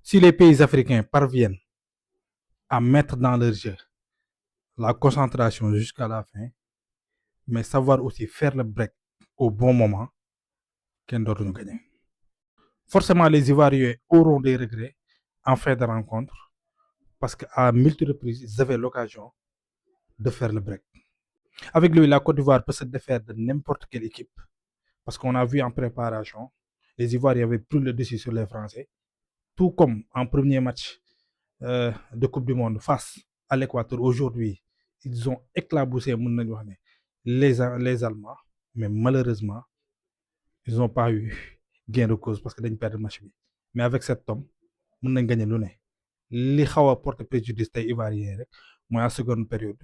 Si les pays africains parviennent à mettre dans leur jeu la concentration jusqu'à la fin, mais savoir aussi faire le break au bon moment, qu'un d'autre nous gagne. Forcément, les Ivoiriens auront des regrets en fin de rencontre parce qu'à multiples reprises, ils avaient l'occasion de faire le break. Avec lui, la Côte d'Ivoire peut se défaire de n'importe quelle équipe parce qu'on a vu en préparation, les Ivoiriens avaient pris le dessus sur les Français, tout comme en premier match de Coupe du Monde face à l'Équateur. Aujourd'hui, ils ont éclaboussé les Allemands, mais malheureusement, ils n'ont pas eu gain de cause parce que dañ perdre match bi. Mais avec cet homme, mën nañ gagner lu ne. Li xaw a porter préjudice tey Ivoirien rek mooy en seconde période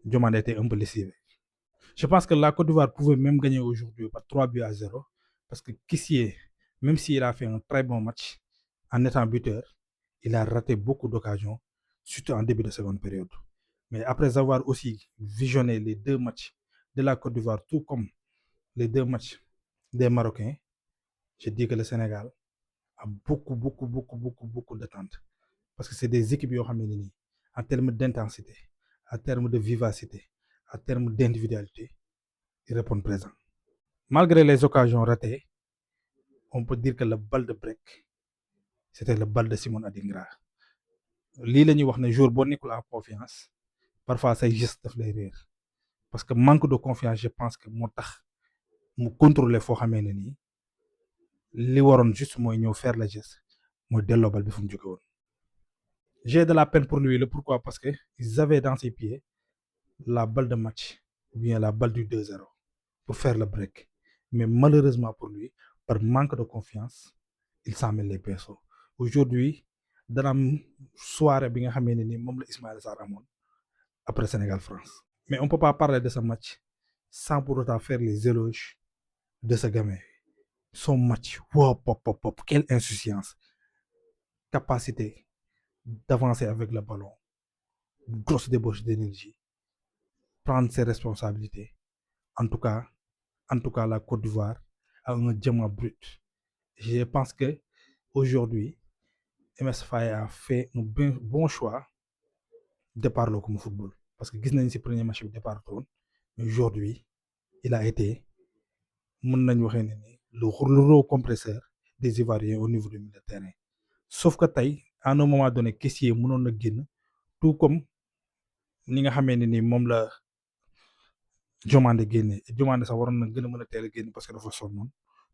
Diomandé était un peu lessivé. Je pense que la Côte d'Ivoire pouvait même gagner aujourd'hui par 3-0 parce que Kissié, même s'il a fait un très bon match en étant buteur, il a raté beaucoup d'occasions, surtout en début de seconde période. Mais après avoir aussi visionné les deux matchs de la Côte d'Ivoire, tout comme les deux matchs des Marocains, je dis que le Sénégal a beaucoup d'attentes. Parce que c'est des équipes qui ont en termes d'intensité, en termes de vivacité, en termes d'individualité, ils répondent présent. Malgré les occasions ratées, on peut dire que le bal de break, c'était le bal de Simon Adingra. Lii la ñuy wax ne jour boo nekkul en confiance parfois say geste daf lay réer parce que manque de confiance je pense que moo tax mu contrôler foo xamee ne nii li waroon juste mooy ñëw faire le geste mooy delloo bal bi fu mu jóge woon. J'ai de la peine pour lui, le pourquoi parce que ils avaient dans ses pieds la balle de match ou bien la balle du 2-0 pour faire le break. Mais malheureusement pour lui, par manque de confiance, il s'en met les pinceaux. Aujourd'hui, dans la soirée bi nga xamee ne nii moom la Ismaïla Sarr amoon après Sénégal-France. Mais on ne peut pas parler de ce match sans pour autant faire les éloges de ce gamin. Son match, wow, pop, pop, pop, quelle insouciance, capacité d'avancer avec le ballon, grosse débauche d'énergie, prendre ses responsabilités. En tout cas, la Côte d'Ivoire a un diamant brut. Je pense que aujourd'hui, MS Faye a fait un bon choix de départ comme football. Parce que gis nañ ci premier match bi départ toon mais aujourd'hui il a été mën nañ waxee ne ni le rouleau compresseur des Ivoiriens au niveau du milieu de terrain. Sauf que tey à un moment donné Kessié mënoon na génn tout comme ni nga xamee ne ni moom la Diomandé génne Diomandé sax waroon na gën a mën a teel a génn parce que dafa sonnoon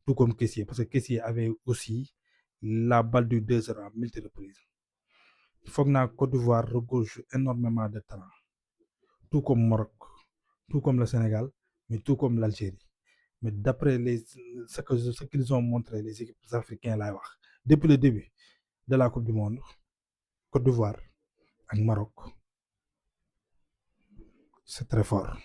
tout comme Kessié parce que Kessié avait aussi la balle du 2-0 à multiples reprises. Foog naa Côte d'Ivoire regorge énormément de talent tout comme Maroc, tout comme le Sénégal, mais tout comme l'Algérie. Mais d'après ce qu'ils ont montré les équipes africaines laay wax depuis le début de la Coupe du Monde, Côte d'Ivoire ak Maroc, c'est très fort.